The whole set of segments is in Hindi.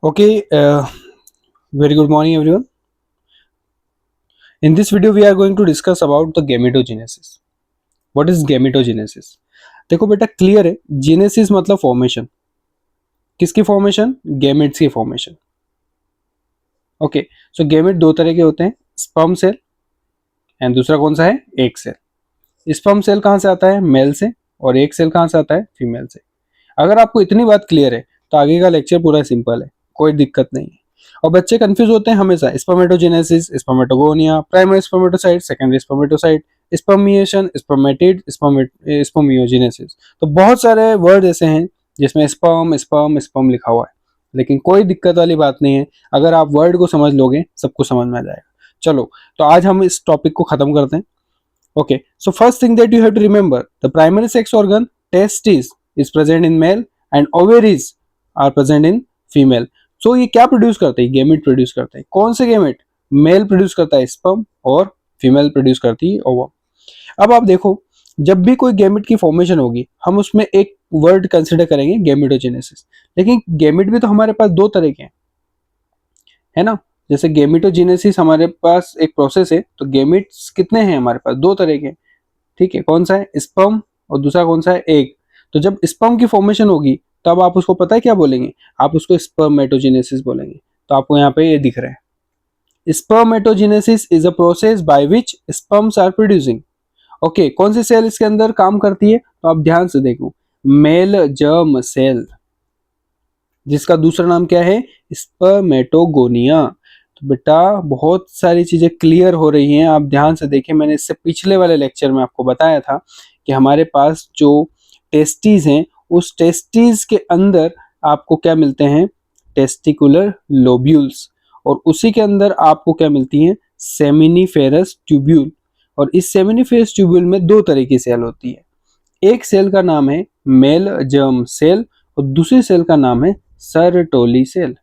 Okay, very good morning, everyone. In this video, we are going to discuss about the gametogenesis. What is gametogenesis? देखो बेटा क्लियर है, जेनेसिस मतलब फॉर्मेशन. किसकी फॉर्मेशन? गैमेट्स की फॉर्मेशन. ओके, सो गैमेट दो तरह के होते हैं, स्पर्म सेल एंड दूसरा कौन सा है? Egg cell. स्पर्म सेल कहाँ से आता है? मेल से. और एग सेल कहाँ से आता है? फीमेल से. अगर आपको इतनी बात क्लियर है तो आगे का लेक्चर पूरा सिंपल है, कोई दिक्कत नहीं है. और बच्चे कंफ्यूज होते हैं हमेशा, spermatogenesis, spermatogonia, primary spermatocyte, secondary spermatocyte, spermiation, spermatid, spermiogenesis. तो बहुत सारे वर्ड ऐसे हैं जिसमें स्पर्म स्पर्म स्पर्म लिखा हुआ है, लेकिन कोई दिक्कत वाली बात नहीं है. अगर आप वर्ड को समझ लोगे सब कुछ समझ में आ जाएगा. चलो, तो आज हम इस टॉपिक को खत्म करते हैं. Okay, so first thing that you have to remember, the primary sex organ, testes, is present in male and ovaries are present in female. So ये क्या प्रोड्यूस करते हैं? गैमेट प्रोड्यूस करते हैं. कौन से गैमेट? मेल प्रोड्यूस करता है स्पर्म और फीमेल प्रोड्यूस करती है ओवम. अब आप देखो, जब भी कोई गैमेट की फॉर्मेशन होगी हम उसमें एक वर्ड कंसिडर करेंगे, गैमेटोजेनेसिस. लेकिन गैमेट भी तो हमारे पास दो तरह के हैं, है ना. जैसे गैमेटोजेनेसिस हमारे पास एक प्रोसेस है, तो गैमेट्स कितने हैं हमारे पास? दो तरह के. ठीक है, कौन सा है? स्पर्म और दूसरा कौन सा है? एग. तो जब स्पर्म की फॉर्मेशन होगी तब आप उसको पता है क्या बोलेंगे? आप उसको स्पर्मेटोजेनेसिस बोलेंगे. तो आपको यहाँ पे ये दिख रहा है, spermatogenesis is a process by which sperms are producing. Okay, कौन सी सेल इसके अंदर काम करती है? तो आप ध्यान से देखो, मेल जर्म सेल, जिसका दूसरा नाम क्या है? स्पर्मेटोगोनिया. तो बेटा बहुत सारी चीजें क्लियर हो रही हैं, आप ध्यान से देखें. मैंने इससे पिछले वाले लेक्चर में आपको बताया था कि हमारे पास जो टेस्टीज हैं, उस टेस्टीज के अंदर आपको क्या मिलते हैं? Testicular lobules. और उसी के अंदर आपको क्या मिलती हैं? Seminiferous tubule. और इस सेमिनिफेरस ट्यूब्यूल में दो तरह की सेल होती है. एक सेल का नाम है मेल जर्म सेल और दूसरी सेल का नाम है सर्टोली सेल.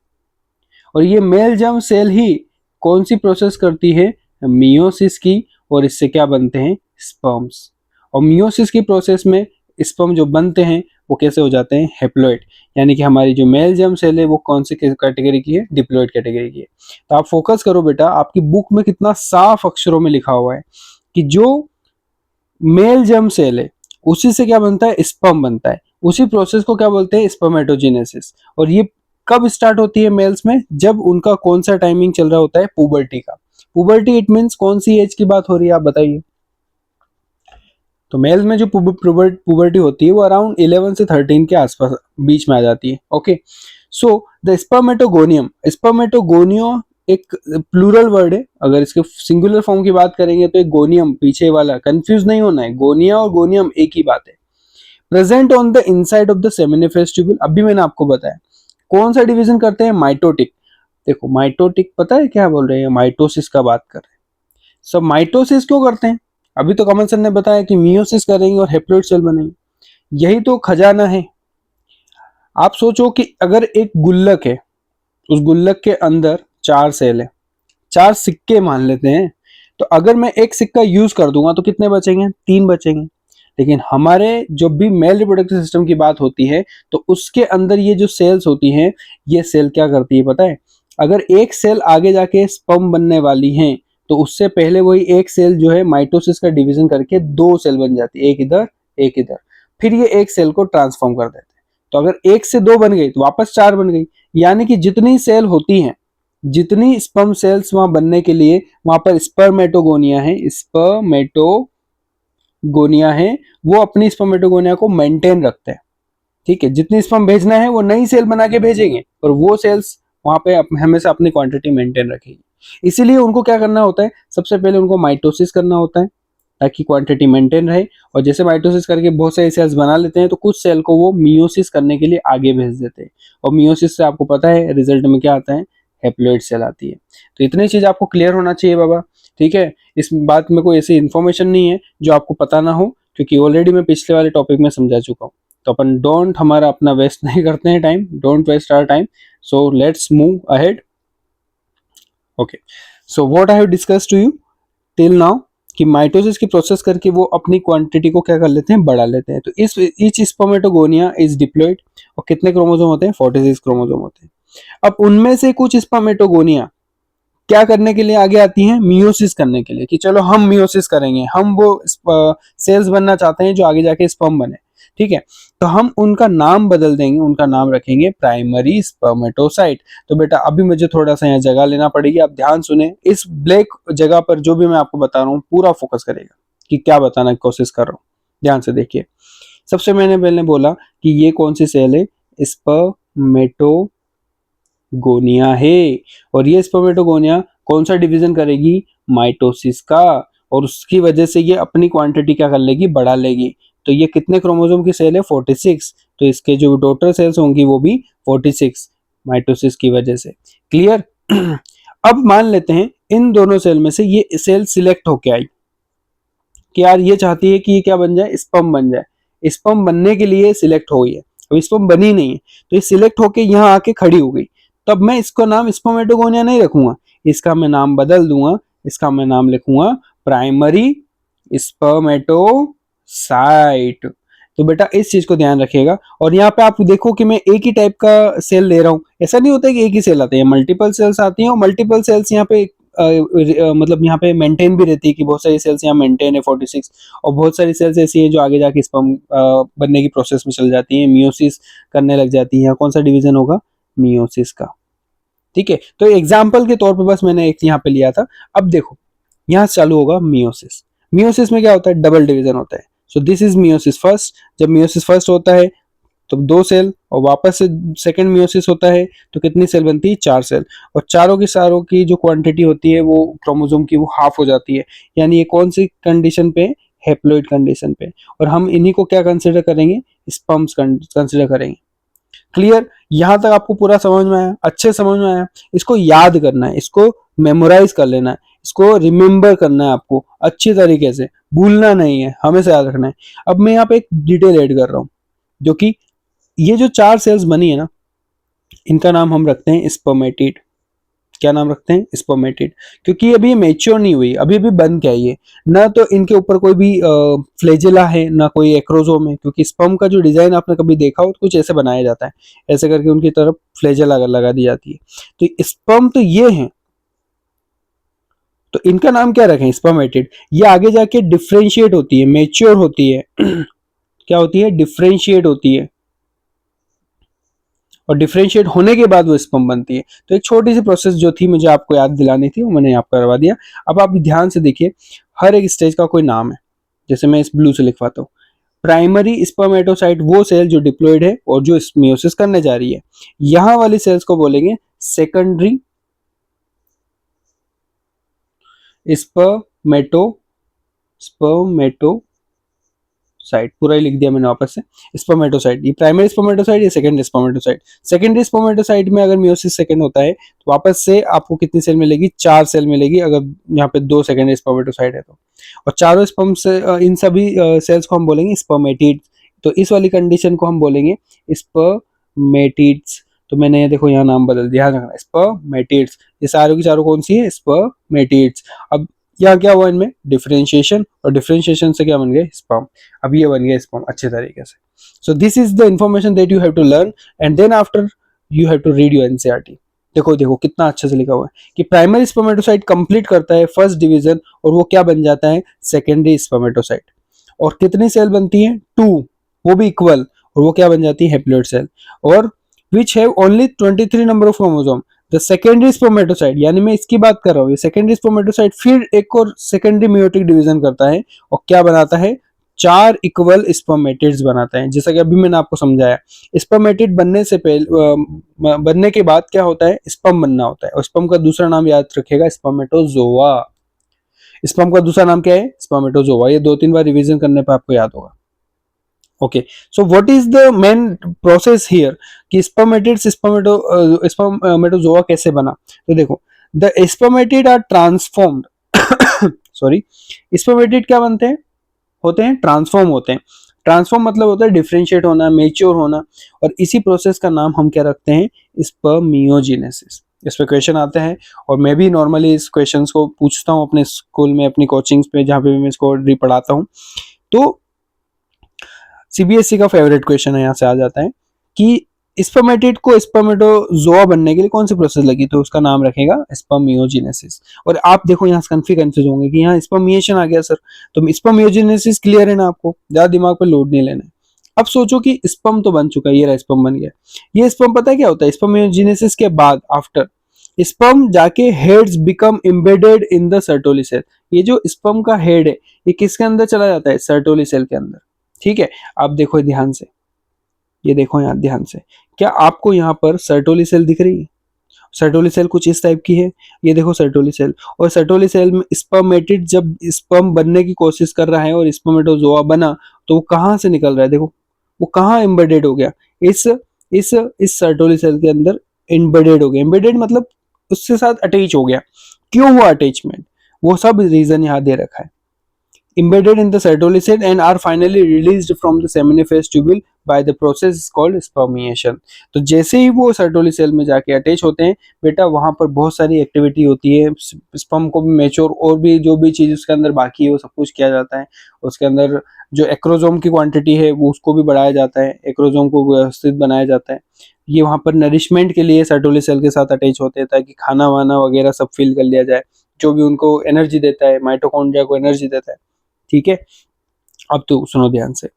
और ये मेल जर्म सेल ही कौन सी प्रोसेस करती है? मियोसिस की. और इससे क्या बनते हैं? स्पर्म्स. और मियोसिस की प्रोसेस में स्पर्म जो बनते हैं वो कैसे हो जाते हैं? हेप्लॉइड. यानी कि हमारी जो मेल जर्म सेल है वो कौन सी कैटेगरी की है? डिप्लॉइड कैटेगरी की है. तो आप फोकस करो बेटा, आपकी बुक में कितना साफ अक्षरों में लिखा हुआ है कि जो मेल जर्म सेल है उसी से क्या बनता है? स्पर्म बनता है. उसी प्रोसेस को क्या बोलते हैं? स्पर्मेटोजेनेसिस. और ये कब स्टार्ट होती है मेल्स में? जब उनका कौन सा टाइमिंग चल रहा होता है? पुबर्टी का. पुबर्टी इट मींस कौन सी एज की बात हो रही है, आप बताइए. तो मेल में जो पुबर्टी होती है वो अराउंड 11 से 13 के आसपास बीच में आ जाती है. Okay, so the spermatogonium. Spermatogonia एक प्लूरल वर्ड है. अगर इसके सिंगुलर फॉर्म की बात करेंगे तो एक गोनियम पीछे वाला, कंफ्यूज नहीं होना है, गोनिया और गोनियम एक ही बात है. Present on the inside of the seminiferous tubule. अभी मैंने आपको बताया कौन सा डिवीजन करते हैं? माइटोटिक. देखो माइटोटिक पता है क्या बोल रहे हैं? माइटोसिस का बात कर रहे हैं. सब माइटोसिस क्यों करते हैं? अभी तो कमल सर ने बताया कि मियोसिस करेंगे और हेप्लॉइड सेल बनेंगे. यही तो खजाना है. आप सोचो कि अगर एक गुल्लक है, उस गुल्लक के अंदर चार सेल है, चार सिक्के मान लेते हैं. तो अगर मैं एक सिक्का यूज कर दूंगा तो कितने बचेंगे? तीन बचेंगे. लेकिन हमारे जब भी मेल रिप्रोडक्टिव सिस्टम की बात होती है तो उसके अंदर ये जो सेल्स होती हैं, ये सेल क्या करती है पता है? अगर एक सेल आगे जाके स्पर्म बनने वाली है तो उससे पहले वही एक सेल जो है माइटोसिस का डिवीजन करके दो सेल बन जाती है, एक इधर एक इधर. फिर ये एक सेल को ट्रांसफॉर्म कर देते हैं. तो अगर एक से दो बन गई तो वापस चार बन गई. यानी कि जितनी सेल होती हैं, जितनी स्पर्म सेल्स वहां बनने के लिए वहां पर स्पर्मेटोगोनिया है, स्पर्मेटोगोनिया है, वो अपनी स्पर्मेटोगोनिया को मेंटेन रखते हैं. ठीक है, जितनी स्पर्म भेजना है वो नई सेल बना के भेजेंगे और वो सेल्स वहां पे हमेशा अपनी क्वांटिटी मेंटेन रखेगी. इसीलिए उनको क्या करना होता है? सबसे पहले उनको माइटोसिस करना होता है ताकि क्वांटिटी मेंटेन रहे. और जैसे माइटोसिस करके बहुत सारी सेल्स बना लेते हैं तो कुछ सेल को वो मियोसिस करने के लिए आगे भेज देते हैं. और मियोसिस से आपको पता है रिजल्ट में क्या आता है? हेप्लॉइड सेल आती है. तो इतनी चीज आपको क्लियर होना चाहिए बाबा. ठीक है, इस बात में कोई ऐसी इन्फॉर्मेशन नहीं है जो आपको पता ना हो, क्योंकि ऑलरेडी मैं पिछले वाले टॉपिक में समझा चुका हूँ. तो अपन डोंट हमारा अपना वेस्ट नहीं करते हैं time, don't waste our time. So let's move ahead. Okay, so what I have discussed to you till now कि माइटोसिस की प्रोसेस करके वो अपनी क्वांटिटी को क्या कर लेते हैं? बढ़ा लेते हैं. तो इस ईच स्पर्मेटोगोनिया इज डिप्लॉइड. और कितने क्रोमोसोम होते हैं? 46 क्रोमोसोम होते हैं. अब उनमें से कुछ स्पर्मेटोगोनिया क्या करने के लिए आगे आती हैं, मियोसिस करने के लिए, कि चलो हम मियोसिस करेंगे, हम वो सेल्स बनना चाहते हैं जो आगे जाके स्पर्म बने। ठीक है, तो हम उनका नाम बदल देंगे, उनका नाम रखेंगे प्राइमरी स्पर्मेटोसाइट। तो बेटा अभी मुझे थोड़ा सा यहाँ जगह लेना पड़ेगी, आप ध्यान सुने, इस ब्लैक जगह पर जो भी मैं आपको बता रहा हूँ पूरा फोकस करेगा कि क्या बताना की कोशिश कर रहा हूँ। ध्यान से देखिए, सबसे मैंने पहले बोला कि ये कौन सी सेल है, स्पर्मेटोगोनिया है, और ये स्पर्मेटोगोनिया कौन सा डिवीजन करेगी, माइटोसिस का, और उसकी वजह से ये अपनी क्वांटिटी क्या कर लेगी, बढ़ा लेगी। तो ये कितने क्रोमोसोम की सेल है, 46, तो इसके जो डॉटर सेल्स होंगी वो भी 46 माइटोसिस की वजह से। क्लियर? अब मान लेते हैं इन दोनों सेल में से ये सेल सिलेक्ट होके आई कि यार ये चाहती है कि ये क्या बन जाए, स्पर्म बन जाए। स्पर्म बनने के लिए सिलेक्ट हो गई है, अब स्पर्म बनी नहीं है, तो ये सिलेक्ट होके यहाँ आके खड़ी हो गई। तब मैं इसको नाम स्पर्मेटोगोनिया नहीं रखूंगा, इसका मैं नाम बदल दूंगा, इसका मैं नाम लिखूंगा प्राइमरी स्पर्मेटोसाइट। तो बेटा इस चीज को ध्यान रखिएगा। और यहाँ पे आप देखो कि मैं एक ही टाइप का सेल ले रहा हूँ, ऐसा नहीं होता है कि एक ही सेल आते हैं, मल्टीपल सेल्स आती हैं, और मल्टीपल सेल्स यहाँ पे मतलब यहाँ पे मेंटेन भी रहती है कि बहुत सारी सेल्स यहाँ मेंटेन है 46, और बहुत सारी सेल्स ऐसी है जो आगे जाके स्पर्म बनने की प्रोसेस में चल जाती है, मियोसिस करने लग जाती है। कौन सा डिवीजन होगा, मियोसिस का। ठीक है, तो एग्जाम्पल के तौर पर बस मैंने एक यहाँ पे लिया था। अब देखो यहाँ से चालू होगा मियोसिस। मियोसिस में क्या होता है, डबल डिवीजन होता है। सो दिस इज मियोसिस फर्स्ट। जब मियोसिस फर्स्ट होता है तो 2 सेल, और वापस से सेकंड मियोसिस होता है तो कितनी सेल बनती है, 4 सेल, और चारों की सारों की जो क्वांटिटी होती है वो क्रोमोसोम की वो हाफ हो जाती है। यानी ये कौन सी कंडीशन पे, हैप्लोइड कंडीशन पे, और हम इन्हीं को क्या कंसिडर करेंगे, स्पर्म्स कंसिडर करेंगे। क्लियर? यहां तक आपको पूरा समझ में आया, अच्छे समझ में आया? इसको याद करना है, इसको मेमोराइज कर लेना है, इसको रिमेम्बर करना है आपको अच्छी तरीके से, भूलना नहीं है, हमेशा याद रखना है। अब मैं यहाँ पे एक डिटेल ऐड कर रहा हूँ, जो कि ये जो 4 सेल्स बनी है ना, इनका नाम हम रखते हैं स्पर्मेटिड। क्या नाम रखते हैं, स्पर्मेटिड, क्योंकि अभी ये मेच्योर नहीं हुई, अभी अभी बन के आई है ना, तो इनके ऊपर कोई भी फ्लेजिला है ना कोई एक्रोजोम है, क्योंकि स्पर्म का जो डिजाइन आपने कभी देखा हो तो कुछ ऐसे बनाया जाता है, ऐसे करके उनकी तरफ फ्लेजिला लगा दी जाती है। तो स्पर्म तो ये है, तो इनका नाम क्या रखें, स्पर्मेटिड। ये आगे जाके डिफ्रेंशिएट होती है, मेच्योर होती है क्या होती है, डिफ्रेंशिएट होती है, और डिफरेंशिएट होने के बाद वो स्पर्म बनती है। तो एक छोटी सी प्रोसेस जो थी मुझे आपको याद दिलानी थी, वो मैंने आपको करवा दिया। अब आप ध्यान से देखिए, हर एक स्टेज का कोई नाम है, जैसे मैं इस ब्लू से लिखवाता हूँ। प्राइमरी स्पर्मेटोसाइट वो सेल जो डिप्लॉयड है और जो मियोसिस करने जा रही है। यहां वाली सेल्स को बोलेंगे सेकेंडरी स्पर्मेटो स्पर्मेटो साइट। पूरा ही लिख दिया मैंने वापस से, स्पर्मेटोसाइट। ये प्राइमरी स्पर्मेटोसाइट, ये सेकंडरी स्पर्मेटोसाइट। सेकेंडरी स्पर्मेटोसाइट में अगर मियोसिस सेकंड होता है तो वापस से आपको कितनी सेल मिलेगी, 4 सेल मिलेगी, अगर यहाँ पे 2 सेकेंडरी स्पर्मेटोसाइट है तो। और चारों स्पर्म से इन सभी सेल्स को हम बोलेंगे स्पर्मेटिड। तो इस वाली कंडीशन को हम बोलेंगे स्पर्मेटिड्स। तो मैंने ये देखो यहाँ नाम बदल दिया, ध्यान रखना, स्पर्मेटिड्स। ये सारों की चारों कौन सी है, स्पर्मेटिड्स। अब यहाँ क्या हुआ इनमें, डिफरेंशिएशन, और डिफरेंशिएशन से क्या बन गए, स्पर्म। अब ये बन गया स्पर्म अच्छे तरीके से। So this is the information that you have to learn, and then after you have to read your NCERT. देखो देखो कितना अच्छे से लिखा हुआ है कि प्राइमरी स्पर्मेटोसाइट कंप्लीट करता है फर्स्ट डिवीजन, और वो क्या बन जाता है, सेकेंडरी स्पर्मेटोसाइट। और कितनी सेल बनती है, 2, वो भी इक्वल, और वो क्या बन जाती है, हैप्लोइड सेल, और which have only 23 number of chromosome. The secondary spermatocyte, यानी मैं इसकी बात कर रहा हूँ, ये सेकेंडरी स्पर्मेटोसाइट फिर एक और सेकेंडरी मियोटिक डिवीजन करता है, और क्या बनाता है, 4 इक्वल स्पर्मेटिड्स बनाता है। जैसा कि अभी मैंने आपको समझाया, स्पर्मेटिड बनने से पहले, बनने के बाद क्या होता है, स्पर्म बनना होता है, और स्पर्म का दूसरा नाम याद रखिएगा, स्पर्मेटोजोआ। स्पर्म का दूसरा नाम क्या है, स्पर्मेटोजोआ। ये 2-3 बार रिवीजन करने पर आपको याद होगा। Okay, so what is the main process here, कि स्पर्मेटिड्स स्पर्मेटोजोआ कैसे बना। तो देखो, the spermatid are transformed sorry, spermatid क्या बनते हैं, होते हैं ट्रांसफॉर्म होते हैं। ट्रांसफॉर्म मतलब होता है डिफरेंशिएट होना, मेच्योर होना, और इसी प्रोसेस का नाम हम क्या रखते हैं, स्पर्मियोजेनेसिस। इस पे क्वेश्चन आते हैं, और मैं भी नॉर्मली इस क्वेश्चंस को पूछता हूँ अपने स्कूल में, अपनी कोचिंग्स पे, जहाँ पे भी मैं इसको पढ़ाता हूँ। तो सीबीएसई का फेवरेट क्वेश्चन है, यहाँ से आ जाता है कि स्पर्मेटिड को स्पर्मेटोजोआ बनने के लिए कौन सी प्रोसेस लगी, तो उसका नाम रखेगा स्पर्मियोजेनेसिस। और आप देखो यहाँ कंफ्यूज होंगे कि यहाँ स्पर्मिएशन आ गया सर, तो स्पर्मियोजेनेसिस क्लियर है ना, आपको ज्यादा दिमाग पे लोड नहीं लेना है। अब सोचो कि स्पर्म तो बन चुका है, ये रहा स्पर्म बन गया। ये स्पर्म पता है क्या होता है, स्पर्मियोजेनेसिस के बाद आफ्टर स्पर्म जाके heads become embedded in the Sertoli cell. ये जो स्पर्म का हेड है ये किसके अंदर चला जाता है, सर्टोली सेल के अंदर। ठीक है, आप देखो ध्यान से, ये देखो यहाँ ध्यान से, क्या आपको यहाँ पर सर्टोली सेल दिख रही है? सर्टोली सेल कुछ इस टाइप की है, ये देखो सर्टोली सेल। और सर्टोली सेल में स्पर्मेटिड जब स्पर्म बनने की कोशिश कर रहा है और स्पर्मेटोजोआ बना, तो वो कहाँ से निकल रहा है, देखो वो कहाँ एम्बेडेड हो गया, इस इस सर्टोली सेल के अंदर एम्बेडेड हो गया। एम्बेडेड मतलब उसके साथ अटैच हो गया। क्यों हुआ अटैचमेंट, वो सब रीजन यहाँ दे रखा है। embedded in the cytosol and are finally released from the seminiferous tubule by the process called spermiation। तो जैसे ही वो सर्टोली सेल में जाके अटैच होते हैं बेटा, वहां पर बहुत सारी एक्टिविटी होती है, स्पर्म को भी मेच्योर और भी जो भी चीज उसके अंदर बाकी है वो सब कुछ किया जाता है। उसके अंदर जो एक्रोजोम की क्वांटिटी है वो उसको भी बढ़ाया जाता है, एक्रोजोम को व्यवस्थित बनाया जाता है। ये वहां पर नरिशमेंट के लिए सर्टोली सेल के साथ अटैच होते हैं ताकि खाना वाना वगैरह सब फिल कर लिया जाए, जो भी उनको एनर्जी देता है, माइटोकॉन्ड्रिया को एनर्जी देता है। ठीक है, अब तो सुनो ध्यान से,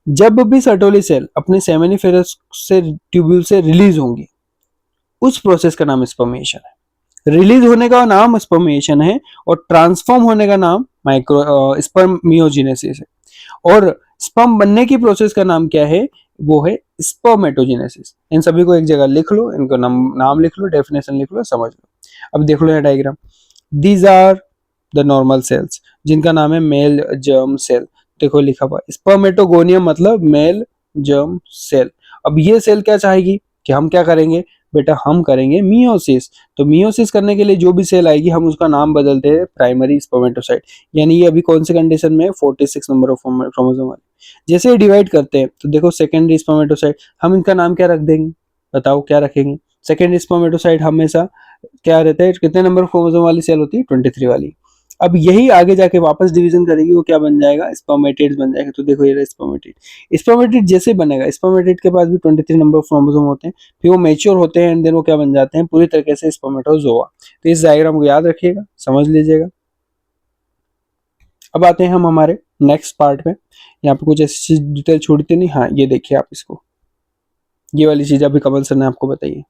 जब भी सर्टोली सेल अपने सेमिनिफेरस से ट्यूब्यूल से रिलीज होंगी, उस प्रोसेस का नाम स्पर्मिएशन है। रिलीज होने का नाम स्पर्मिएशन है और ट्रांसफॉर्म होने का नाम माइक्रो स्पर्मियोजेनेसिस है। और स्पर्म बनने की प्रोसेस का नाम क्या है, वो है स्पर्मेटोजेनेसिस। इन सभी को एक जगह लिख लो, इनको नाम लिख लो, डेफिनेशन लिख लो, समझ लो। अब देख लो यह diagram, these are the normal cells जिनका नाम है मेल जर्म सेल। देखो लिखा हुआ स्पर्मेटोगोनियम मतलब मेल जर्म सेल। अब ये सेल क्या चाहेगी कि हम क्या करेंगे बेटा, हम करेंगे मियोसिस। तो मियोसिस करने के लिए जो भी सेल आएगी हम उसका नाम बदलते हैं प्राइमरी स्पर्मेटोसाइट। यानी ये अभी कौन से कंडीशन में, 46 नंबर ऑफ क्रोमोसोम वाले। जैसे डिवाइड करते हैं तो देखो सेकेंडरी स्पर्मेटोसाइट, हम इनका नाम क्या रख देंगे, बताओ क्या रखेंगे। सेकेंडरी स्पर्मेटोसाइट हमेशा क्या रहता है, कितने नंबर क्रोमोसोम वाली सेल होती है, 23 वाली। अब यही आगे जाके वापस डिवीजन करेगी, वो क्या बन जाएगा, स्पर्मेटिड बन जाएगा। तो देखो ये स्पर्मेटिड, स्पर्मेटिड जैसे बनेगा, स्पर्मेटिड के पास भी 23 नंबर ऑफ क्रोमोसोम होते हैं, फिर वो मेच्योर होते हैं एंड देन वो क्या बन जाते हैं, पूरी तरीके से स्पर्मेटोजोआ। तो इस डायग्राम को याद रखिएगा, समझ लीजिएगा। अब आते हैं हम हमारे नेक्स्ट पार्ट में। यहाँ पे कुछ ऐसी चीज डिटेल छोड़ती नहीं। हाँ ये देखिए आप इसको, ये वाली चीज अभी कमल सर ने आपको बताई है।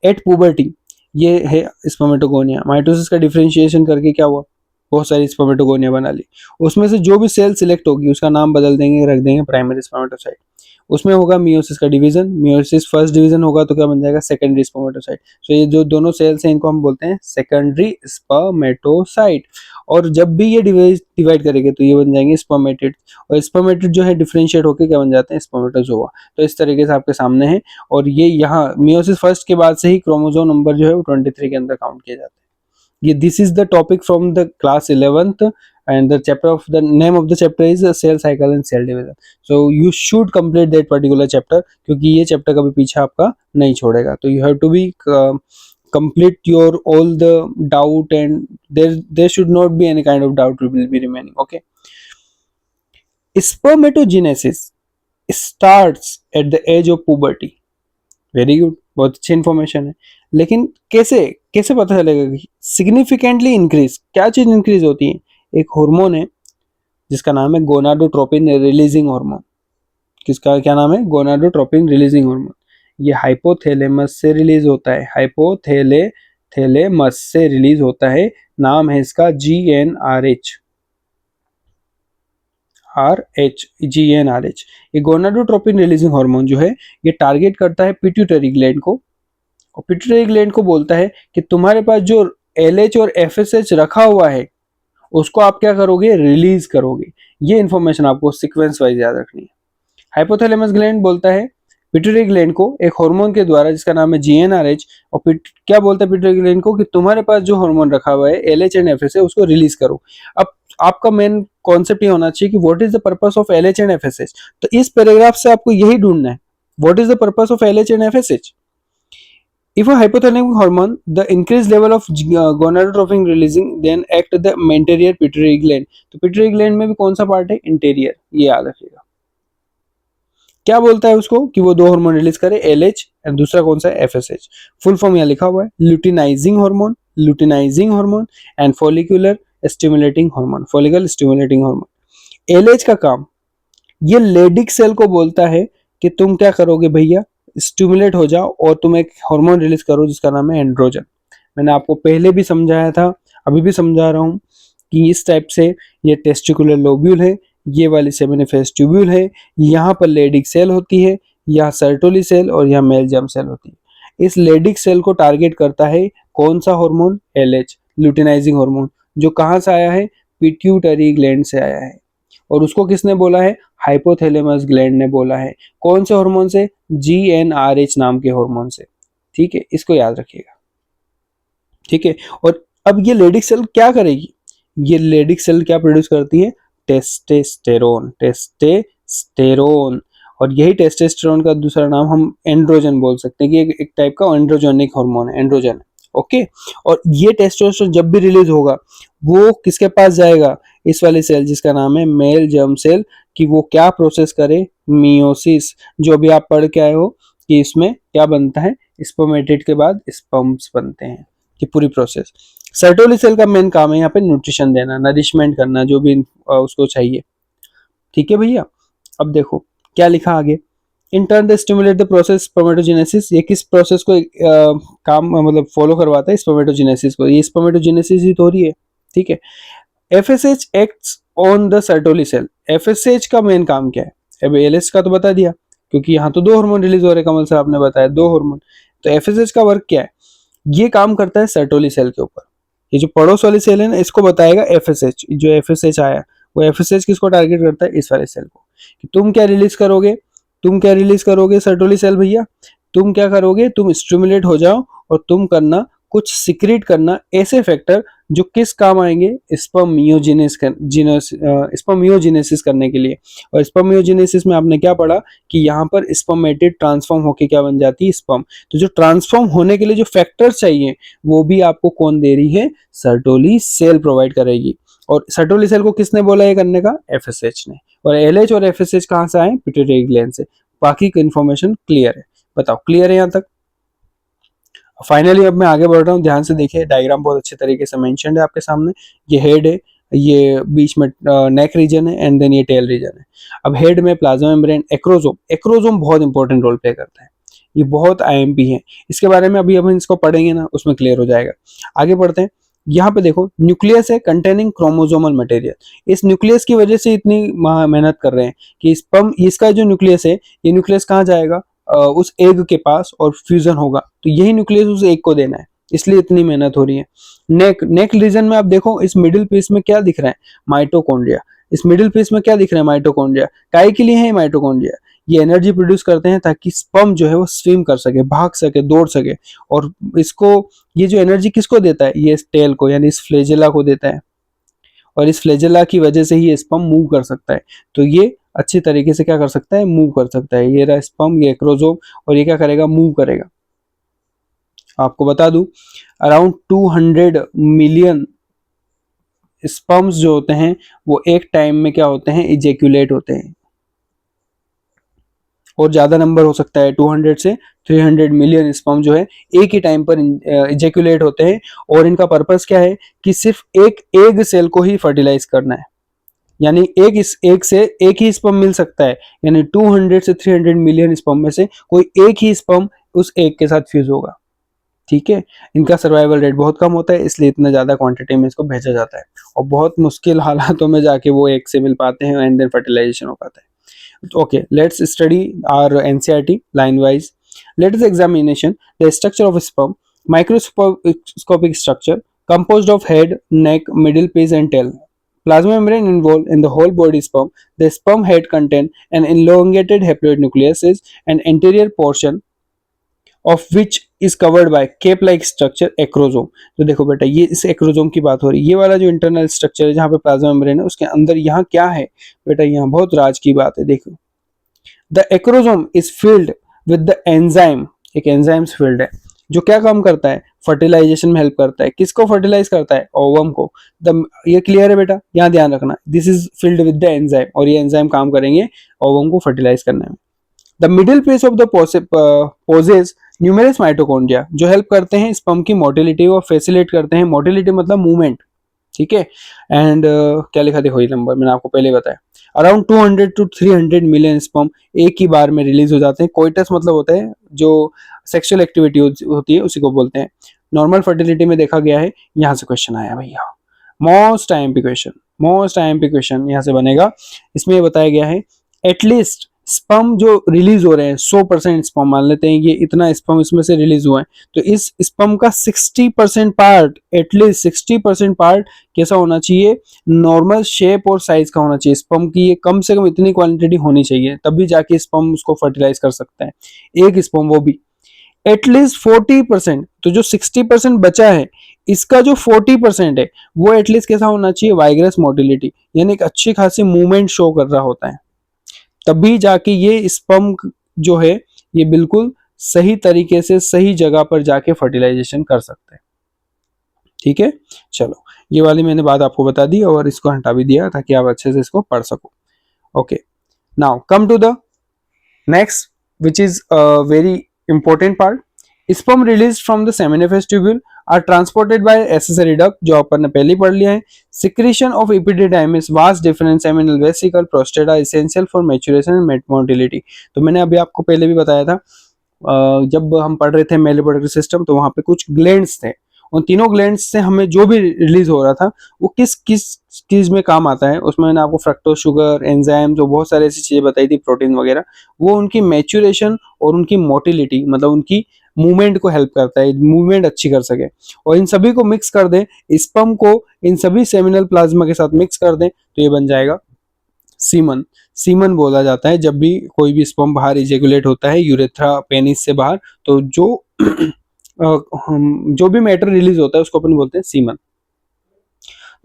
एट पुबर्टी ये है स्पर्मेटोगोनिया। माइटोसिस का डिफरेंशिएशन करके क्या हुआ, बहुत सारी स्पर्मेटोगोनिया बना ली। उसमें से जो भी सेल सिलेक्ट होगी उसका नाम बदल देंगे, रख देंगे प्राइमरी स्पर्मेटोसाइट। उसमें होगा मियोसिस का डिवीजन, मियोसिस फर्स्ट डिवीजन होगा तो क्या बन जाएगा, सेकेंडरी स्पर्मेटोसाइट। सो ये जो दोनों सेल्स हैं इनको हम बोलते हैं सेकेंडरी स्पर्मेटोसाइट। और जब भी ये डिवाइड करेंगे तो ये बन जाएंगे स्पर्मेटिड, और स्पर्मेटिड जो है डिफरेंशिएट होकर क्या बन जाते हैं, स्पर्मेटोजोआ। तो इस तरीके से आपके सामने है। और ये यहाँ मियोसिस फर्स्ट के बाद से ही क्रोमोसोम नंबर जो है वो 23 के अंदर काउंट किए जाते हैं। ये this is the topic from the class 11th and the chapter of the name of the chapter is cell cycle and cell division, so you should complete that particular chapter क्योंकि ये चैप्टर कभी पीछे आपका नहीं छोड़ेगा। तो you have to be complete your all the doubt and there should not be any kind of doubt will be remaining, okay। Spermatogenesis starts at the age of puberty, very good, बहुत अच्छी इन्फॉर्मेशन है। लेकिन कैसे कैसे पता चलेगा कि सिग्निफिकेंटली इंक्रीज, क्या चीज इंक्रीज होती है, एक हार्मोन है जिसका नाम है गोनाडोट्रोपिन रिलीजिंग हार्मोन। किसका क्या नाम है, गोनाडोट्रोपिन रिलीजिंग हार्मोन। ये हाइपोथैलेमस से रिलीज होता है, हाइपोथैलेमस से रिलीज होता है। नाम है इसका GnRH, GnRH। ये गोनाडोट्रोपिन रिलीजिंग हार्मोन जो है ये टारगेट करता है पिट्यूटरी ग्लैंड को, और पिट्यूटरी ग्लैंड को बोलता है कि तुम्हारे पास जो LH और FSH रखा हुआ है उसको आप क्या करोगे, रिलीज करोगे। ये इंफॉर्मेशन आपको सीक्वेंस वाइज याद रखनी है। हाइपोथैलेमस ग्लैंड बोलता है पिट्यूटरी ग्लैंड को एक हार्मोन के द्वारा जिसका नाम है GnRH, और क्या बोलता है पिट्यूटरी ग्लैंड को कि तुम्हारे पास जो हार्मोन रखा हुआ है LH एंड FSH है उसको रिलीज करो। अब आपका मेन कॉन्सेप्ट ये होना चाहिए कि what is the purpose of LH and FSH। तो इस पैराग्राफ से आपको यही ढूंढना है, what is the purpose of LH and FSH। If a hypothalamic hormone, the increased level of gonadotropin releasing then act the anterior pituitary gland। तो pituitary gland में भी कौन सा पार्ट है, इंटीरियर, ये याद रखिएगा। क्या बोलता है उसको कि वो दो हार्मोन रिलीज करे, LH एंड दूसरा कौन सा है, FSH। फुल फॉर्म यहाँ लिखा हुआ है, luteinising hormone and follicular stimulating hormone, follicle stimulating hormone. LH का काम, ये लेडिक सेल को बोलता है कि तुम क्या करोगे भैया, स्टिमुलेट हो जाओ और तुम एक हार्मोन रिलीज करो जिसका नाम है एंड्रोजन। मैंने आपको पहले भी समझाया था, अभी भी समझा रहा हूं कि इस टाइप से ये टेस्टिकुलर लोब्यूल है, ये वाली सेमिनिफेस ट्यूब्यूल है, यहाँ पर लेडिक सेल होती है, यहाँ सर्टोली सेल और यहाँ मेल जर्म सेल होती है। इस लेडिक सेल को टारगेट करता है कौन सा हार्मोन, LH, ल्यूटिनाइजिंग हार्मोन, जो कहाँ से आया है, पिट्यूटरी ग्लैंड से आया है। और उसको किसने बोला है, हाइपोथैलेमस ग्लैंड ने बोला है। कौन से हार्मोन से, GnRH नाम के हार्मोन से। ठीक है, इसको याद रखिएगा। ठीक है, और अब ये लेडिक सेल क्या करेगी, ये लेडिक सेल क्या प्रोड्यूस करती है, टेस्टेस्टेरोन, टेस्टेस्टेरोन। और यही टेस्टेस्टेरोन का दूसरा नाम हम एंड्रोजन बोल सकते हैं कि एक टाइप का एंड्रोजेनिक हार्मोन है, एंड्रोजन। ओके, और ये टेस्टोस्टेरोन जब भी रिलीज होगा वो किसके पास जाएगा, इस वाली सेल जिसका नाम है मेल जर्म सेल, कि वो क्या प्रोसेस करे, मियोसिस, जो भी आप पढ़ के आए हो कि इसमें क्या बनता है, स्पर्मेटिड के बाद स्पर्म्स बनते हैं, कि पूरी प्रोसेस। सर्टोली सेल का मेन काम है यहाँ पे न्यूट्रिशन देना, नरिशमेंट करना, जो भी उसको चाहिए। ठीक है भैया, अब देखो क्या लिखा आगे, in turn they stimulate the process spermatogenesis. ये किस प्रोसेस को काम मतलब फॉलो करवाता है, स्पर्मेटोजेनेसिस को, ये स्पर्मेटोजेनेसिस ही तो हो रही है। ठीक है, FSH acts on the Sertoli cell. FSH का मेन काम क्या है, अब LH का तो बता दिया, क्योंकि यहाँ तो दो हार्मोन रिलीज हो रहे, कमल सर आपने बताया दो हार्मोन। तो FSH का वर्क क्या है, ये काम करता है सर्टोली सेल के ऊपर। ये जो पड़ोस वाली सेल है ना, इसको बताएगा FSH, जो FSH आया वो FSH किसको टारगेट करता है, इस वाले सेल को, कि तुम क्या रिलीज करोगे, तुम क्या रिलीज करोगे सर्टोली सेल भैया, तुम क्या करोगे, तुम स्टिमुलेट हो जाओ और तुम करना कुछ सिक्रेट करना ऐसे फैक्टर जो किस काम आएंगे, स्पर्मियोजेनेसिस करने के लिए। और स्पर्मियोजेनेसिस में आपने क्या पढ़ा कि यहाँ पर स्पर्मेटिड ट्रांसफॉर्म होके क्या बन जाती है, स्पर्म। तो जो ट्रांसफॉर्म होने के लिए जो फैक्टर्स चाहिए वो भी आपको कौन दे रही है, सर्टोली सेल प्रोवाइड करेगी। और सर्टोली सेल को किसने बोला ये करने का, FSH ने। और LH और FSH कहाँ से आए, पिट्यूटरी ग्लैंड से। बाकी की इन्फॉर्मेशन क्लियर है, बताओ क्लियर है यहाँ तक। फाइनली अब मैं आगे बढ़ रहा हूँ, ध्यान से देखिए, डायग्राम बहुत अच्छे तरीके से मेंशन्ड है आपके सामने। ये हेड है, ये बीच में नेक रीजन है एंड देन ये टेल रीजन है। अब हेड में प्लाज्मा मेम्ब्रेन, एक्रोजोम, एक्रोजोम बहुत इंपॉर्टेंट रोल प्ले करता है, ये बहुत IMP है। इसके बारे में अभी हम इसको पढ़ेंगे ना, उसमें क्लियर हो जाएगा। आगे बढ़ते हैं, यहाँ पे देखो न्यूक्लियस है कंटेनिंग क्रोमोसोमल मटेरियल। इस न्यूक्लियस की वजह से इतनी मेहनत कर रहे हैं कि स्पर्म, इसका जो न्यूक्लियस है, ये न्यूक्लियस कहाँ जाएगा, उस एग के पास और फ्यूजन होगा, तो यही न्यूक्लियस उस एग को देना है, इसलिए इतनी मेहनत हो रही है। नेक रीजन में आप देखो, इस मिडिल पीस में क्या दिख रहा है, माइटोकॉन्ड्रिया। इस मिडिल पीस में क्या दिख रहा है, माइटोकॉन्ड्रिया। काय के लिए है माइटोकॉन्ड्रिया, ये एनर्जी प्रोड्यूस करते हैं ताकि स्पर्म जो है वो स्विम कर सके, भाग सके, दौड़ सके। और इसको, ये जो एनर्जी किसको देता है, ये टेल को, यानी इस फ्लेजेला को देता है। और इस फ्लेजेला की वजह से ही स्पर्म मूव कर सकता है। तो ये अच्छी तरीके से क्या कर सकता है, मूव कर सकता है। ये रहा स्पर्म, ये एक्रोजोम, और ये क्या करेगा, मूव करेगा। आपको बता दूं, अराउंड 200 मिलियन स्पर्म्स जो होते हैं वो एक टाइम में क्या होते हैं, इजेक्यूलेट होते हैं। और ज्यादा नंबर हो सकता है, 200 से 300 मिलियन स्पर्म जो है एक ही टाइम पर इजेक्यूलेट होते हैं। और इनका पर्पस क्या है कि सिर्फ एक एग सेल को ही फर्टिलाइज करना है, यानी एक से एक ही स्पर्म मिल सकता है, यानी 200 से 300 मिलियन स्पर्म में से कोई एक ही स्पर्म उस एग के साथ फ्यूज होगा। ठीक है, इनका सर्वाइवल रेट बहुत कम होता है, इसलिए इतना ज्यादा क्वांटिटी में इसको भेजा जाता है। और बहुत मुश्किल हालातों में जाके वो एक से मिल पाते हैं एंड देन फर्टिलाइजेशन हो पाता है। Okay, let's study our NCERT line wise. Let us examination the structure of a sperm. Microscopic structure composed of head, neck, middle piece and tail. Plasma membrane involved in the whole body sperm. The sperm head contain an elongated haploid nucleus and anterior portion of which is covered by cape like structure acrosome. तो देखो बेटा, ये इस एक्रोजोम की बात हो रही है। ये वाला जो इंटरनल स्ट्रक्चर है जहाँ पे प्लाज्मा मेम्ब्रेन है, उसके अंदर यहाँ क्या है बेटा, यहाँ बहुत राज की बात है। देखो, the acrosome is filled with the enzyme, एक एंजाइम्स फील्ड है जो क्या काम करता है, फर्टिलाइजेशन में हेल्प करता है। किसको फर्टिलाइज करता है, ओवम को। ये क्लियर है बेटा, यहाँ ध्यान रखना, this is filled with the enzyme, और ये एंजाइम काम करेंगे ओवम को फर्टिलाइज करने में। The middle piece of the possesses numerous mitochondria जो हेल्प करते हैं स्पर्म की मोटिलिटी और फैसिलिटेट करते हैं, मोटिलिटी मतलब मूवमेंट, ठीक है। एंड क्या लिखा देखो ये नंबर मैंने आपको पहले बताया, अराउंड 200 टू 300 मिलियन स्पर्म एक ही बार में रिलीज हो जाते हैं। कोइटस मतलब होता है जो सेक्सुअल एक्टिविटी होती है उसी को बोलते हैं। नॉर्मल फर्टिलिटी में देखा गया है। यहाँ से क्वेश्चन आया भैया, most IMP question, most IMP question यहाँ से बनेगा। इसमें ये बताया गया है एटलीस्ट स्पर्म जो रिलीज हो रहे हैं 100% स्पर्म मान लेते हैं ये इतना स्पर्म इसमें से रिलीज हुआ है, तो इस स्पर्म का 60% पार्ट, एटलीस्ट 60% पार्ट कैसा होना चाहिए, नॉर्मल शेप और साइज का होना चाहिए। स्पर्म की ये कम से कम इतनी क्वांटिटी होनी चाहिए तभी जाके स्पर्म उसको फर्टिलाइज कर सकता है, एक स्पर्म वो भी एटलीस्ट 40%। तो जो 60% बचा है इसका जो 40% है वो एटलीस्ट कैसा होना चाहिए, वाइग्रस मोटिलिटी, यानी एक अच्छी खासी मूवमेंट शो कर रहा होता है, तभी जाके ये स्पर्म जो है ये बिल्कुल सही तरीके से सही जगह पर जाके फर्टिलाइजेशन कर सकते हैं, ठीक है। चलो ये वाली मैंने बात आपको बता दी और इसको हटा भी दिया ताकि आप अच्छे से इसको पढ़ सको। Okay, now come to the next which is very important part. Sperm release from the seminiferous tubule are transported by accessory duct जो अपन ने पहले पढ़ लिया है। Secretion of epididymis, vas deferens seminal vesicle, prostate essential for maturation and motility. तो मैंने अभी आपको पहले भी बताया था जब हम पढ़ रहे थे मेल रिप्रोडक्टिव सिस्टम तो वहां पे कुछ ग्लैंड्स थे, उन तीनों ग्लैंड्स से हमें जो भी रिलीज हो रहा था वो किस किस चीज में काम आता है, उसमें मैंने आपको फ्रक्टोज शुगर, एंजाइम, जो बहुत सारी ऐसी चीजें बताई थी, प्रोटीन वगैरह, वो उनकी मैच्योरेशन और उनकी मोटिलिटी मतलब उनकी मूवमेंट को हेल्प करता है, मूवमेंट अच्छी कर सके। और इन सभी को मिक्स कर दें, स्पर्म को इन सभी सेमिनल प्लाज्मा के साथ मिक्स कर दें तो ये बन जाएगा सीमन। सीमन बोला जाता है जब भी कोई भी स्पर्म बाहर इजेकुलेट होता है यूरेथ्रा पेनिस से बाहर, तो जो भी मैटर रिलीज होता है उसको अपन बोलते हैं semen.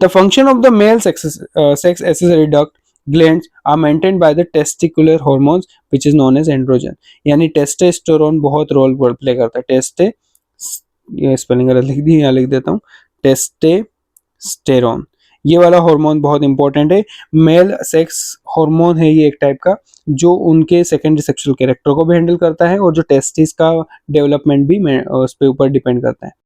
The function of the male sex accessory duct glands are maintained by the testicular hormones which is known as androgen, यानी टेस्टोस्टेरोन बहुत रोल प्ले करता है। ये स्पेलिंग गलत लिख दी, यहाँ लिख देता हूँ, टेस्टेस्टेरोन, ये वाला हार्मोन बहुत इंपॉर्टेंट है। मेल सेक्स हार्मोन है ये एक टाइप का जो उनके सेकेंडरी सेक्सुअल कैरेक्टर को भी हैंडल करता है और जो टेस्टिस का डेवलपमेंट भी उस पे ऊपर डिपेंड करता है।